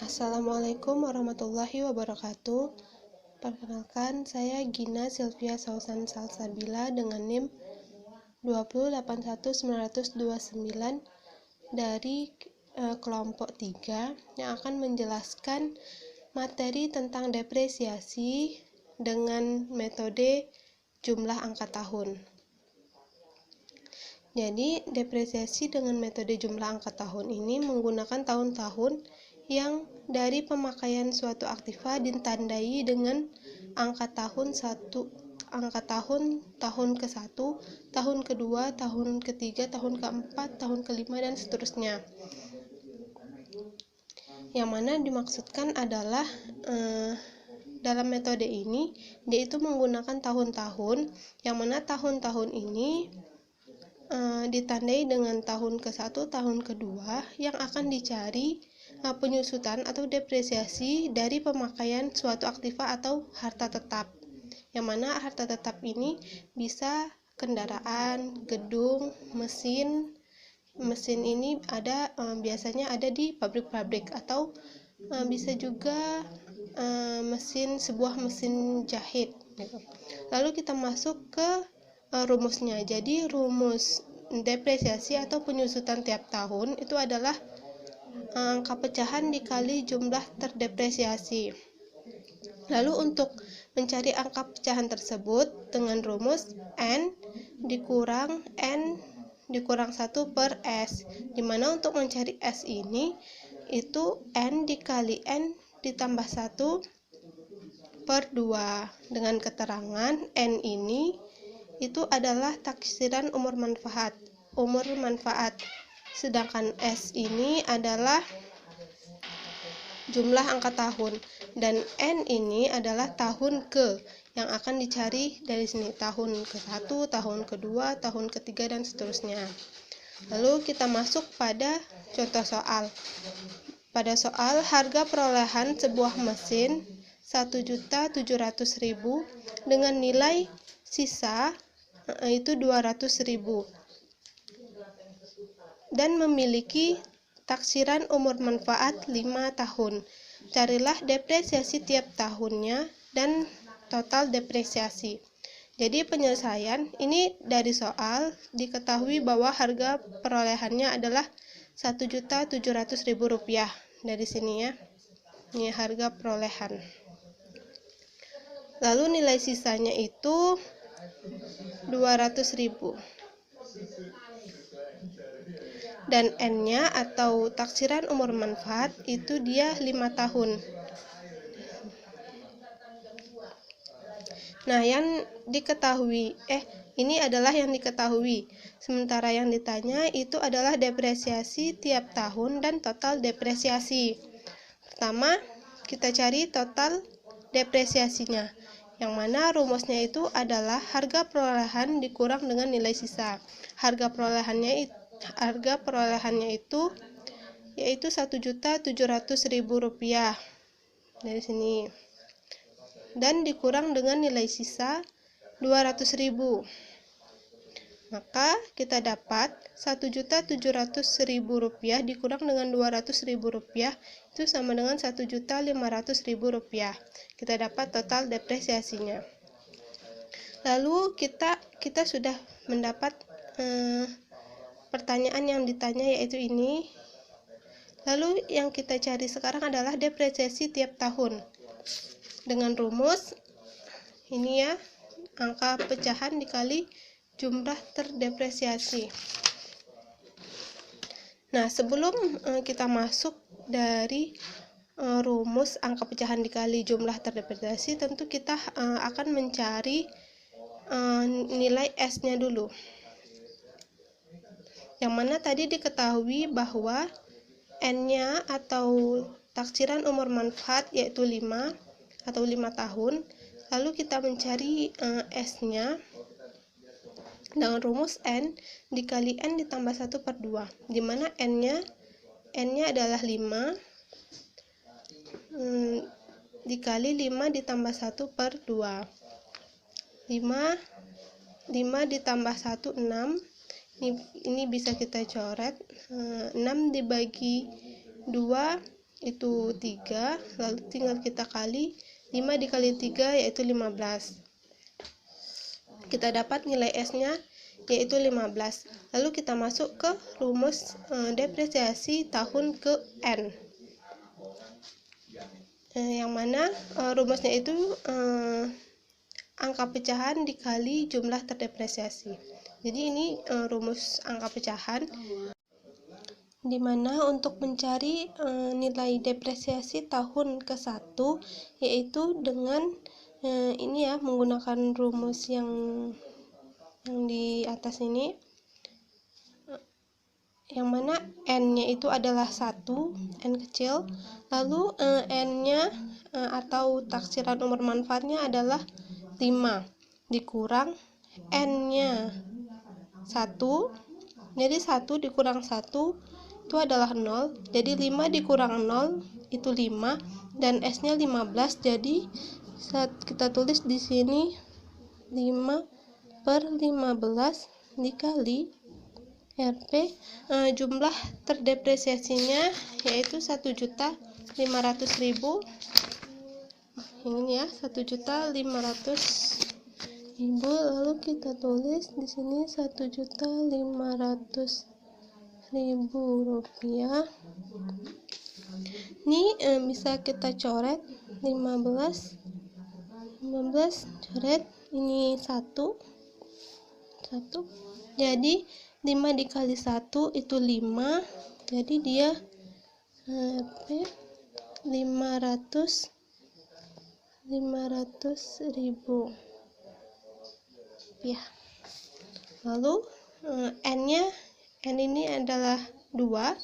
Assalamualaikum warahmatullahi wabarakatuh. Perkenalkan, saya Gina Sylvia Sausan Salsabila dengan NIM 2081929 dari kelompok 3 yang akan menjelaskan materi tentang depresiasi dengan metode jumlah angka tahun. Jadi, depresiasi dengan metode jumlah angka tahun ini menggunakan tahun-tahun yang dari pemakaian suatu aktiva ditandai dengan angka tahun tahun ke-1, tahun kedua, tahun ketiga, tahun keempat, tahun kelima, dan seterusnya. Yang mana dimaksudkan adalah dalam metode ini dia itu menggunakan tahun-tahun, yang mana tahun-tahun ini ditandai dengan tahun ke-1, tahun kedua yang akan dicari penyusutan atau depresiasi dari pemakaian suatu aktiva atau harta tetap. Yang mana harta tetap ini bisa kendaraan, gedung, mesin ini ada biasanya ada di pabrik-pabrik, atau bisa juga sebuah mesin jahit gitu. Lalu kita masuk ke rumusnya. Jadi rumus depresiasi atau penyusutan tiap tahun itu adalah angka pecahan dikali jumlah terdepresiasi. Lalu untuk mencari angka pecahan tersebut dengan rumus N dikurang 1 per S, dimana untuk mencari S ini itu N dikali N ditambah 1 per 2 dengan keterangan N ini itu adalah taksiran umur manfaat, sedangkan S ini adalah jumlah angka tahun, dan N ini adalah tahun ke yang akan dicari dari sini, tahun ke-1, tahun kedua, tahun ketiga, dan seterusnya. Lalu kita masuk pada contoh soal. Pada soal, harga perolehan sebuah mesin 1.700.000 dengan nilai sisa itu 200.000 dan memiliki taksiran umur manfaat 5 tahun. Carilah depresiasi tiap tahunnya dan total depresiasi. Jadi penyelesaian ini dari soal diketahui bahwa harga perolehannya adalah Rp1.700.000 dari sini ya. Ini harga perolehan. Lalu nilai sisanya itu 200.000. Dan N-nya atau taksiran umur manfaat itu dia 5 tahun. Nah, yang diketahui ini adalah yang diketahui. Sementara yang ditanya itu adalah depresiasi tiap tahun dan total depresiasi. Pertama, kita cari total depresiasinya, yang mana rumusnya itu adalah harga perolehan dikurang dengan nilai sisa. Harga perolehannya itu yaitu Rp1.700.000 dari sini, dan dikurang dengan nilai sisa 200.000. Maka kita dapat Rp1.700.000 dikurang dengan Rp200.000 itu sama dengan Rp1.500.000. Kita dapat total depresiasinya. Lalu kita sudah mendapat pertanyaan yang ditanya, yaitu ini. Lalu yang kita cari sekarang adalah depresiasi tiap tahun dengan rumus ini ya, angka pecahan dikali jumlah terdepresiasi. Nah, sebelum kita masuk dari rumus angka pecahan dikali jumlah terdepresiasi, tentu kita akan mencari nilai S-nya dulu. Yang mana tadi diketahui bahwa N-nya atau taksiran umur manfaat yaitu 5 atau 5 tahun. Lalu kita mencari S-nya dengan rumus N dikali N ditambah 1 per 2, di mana N-nya adalah 5 dikali 5 ditambah 1 per 2. 5 ditambah 1, 6. Ini bisa kita coret. 6 dibagi 2 itu 3, lalu tinggal kita kali 5 dikali 3 yaitu 15. Kita dapat nilai S-nya yaitu 15. Lalu kita masuk ke rumus depresiasi tahun ke N. Yang mana rumusnya itu angka pecahan dikali jumlah terdepresiasi. Jadi ini rumus angka pecahan, di mana untuk mencari nilai depresiasi tahun ke-1 yaitu dengan ini ya, menggunakan rumus yang di atas ini, yang mana N-nya itu adalah 1, N kecil, lalu N-nya atau taksiran umur manfaatnya adalah 5 dikurang N-nya 1, jadi 1 dikurang 1 itu adalah 0, jadi 5 dikurang 0 itu 5, dan S-nya 15, jadi saat kita tulis di sini 5/15 dikali Rp, jumlah terdepresiasinya yaitu 1.500.000. Ini ya, 1.500.000, lalu kita tulis di sini 1.500.000 rupiah. Ini bisa kita coret 15 coret, ini 1, jadi 5 dikali 1 itu 5, jadi dia 500.000 ya. Lalu N ini adalah 2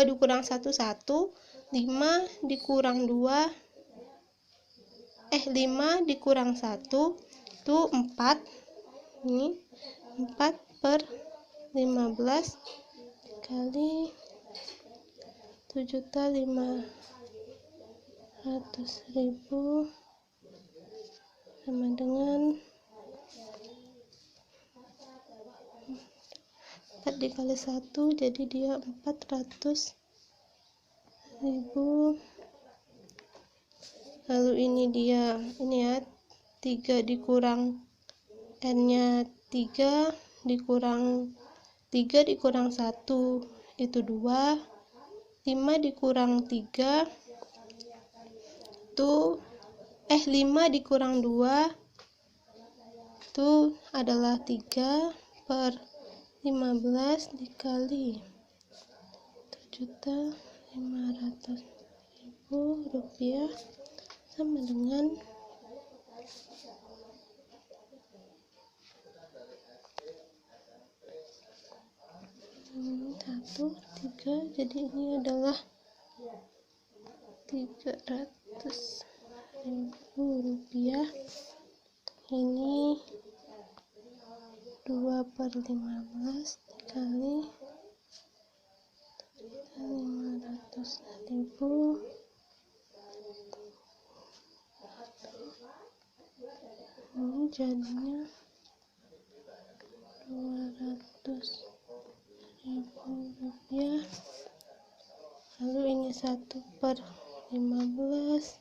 dikurang 1 1, 5 dikurang 2 5 dikurang 1 itu 4, ini 4/15 kali 7.500.000 sama dengan 4 dikali 1, jadi dia 400.000. Lalu ini dia, ini ya, 3 dikurang N-nya 3 dikurang 1 itu 2, 5 dikurang 3 itu 5 dikurang 2 itu adalah 3/15 dikali 7.500.000 rupiah sama dengan 1, 3, jadi ini adalah 300.000 rupiah. Ini 2/15 dikali 500.000, ini jadinya 200.000 rupiah. Lalu ini 1/15,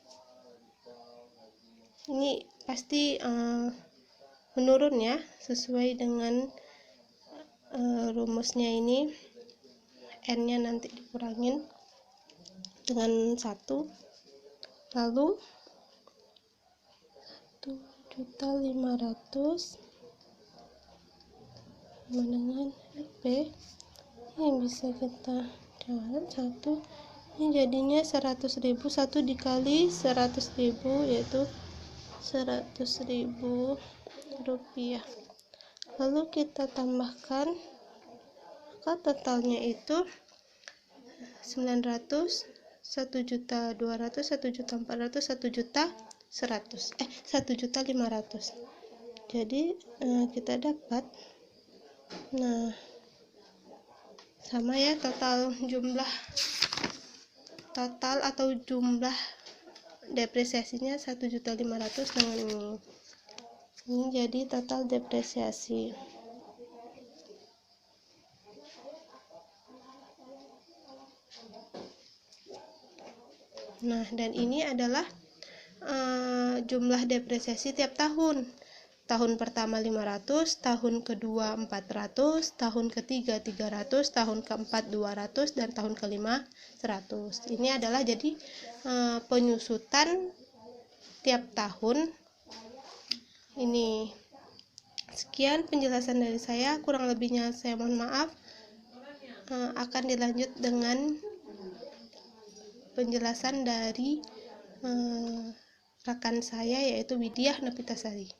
ini pasti menurun ya, sesuai dengan rumusnya ini. N-nya nanti dikurangin dengan 1, lalu 1.500.000 sama dengan Rp. Ini bisa kita coret 1, ini jadinya 100.000, 1 dikali 100.000 yaitu 100.000 rupiah. Lalu kita tambahkan, maka totalnya itu 900, 1.200.000, 1.400.000, 1.500.000. Jadi kita dapat, nah sama ya, total atau jumlah depresiasinya 1.500.000 dengan ini jadi total depresiasi. Nah, dan ini adalah jumlah depresiasi tiap tahun. Tahun pertama 500, tahun kedua 400, tahun ketiga 300, tahun keempat 200, dan tahun kelima 100. Ini adalah jadi penyusutan tiap tahun. Ini sekian penjelasan dari saya, kurang lebihnya saya mohon maaf. Akan dilanjut dengan penjelasan dari rekan saya, yaitu Widiah Novitasari.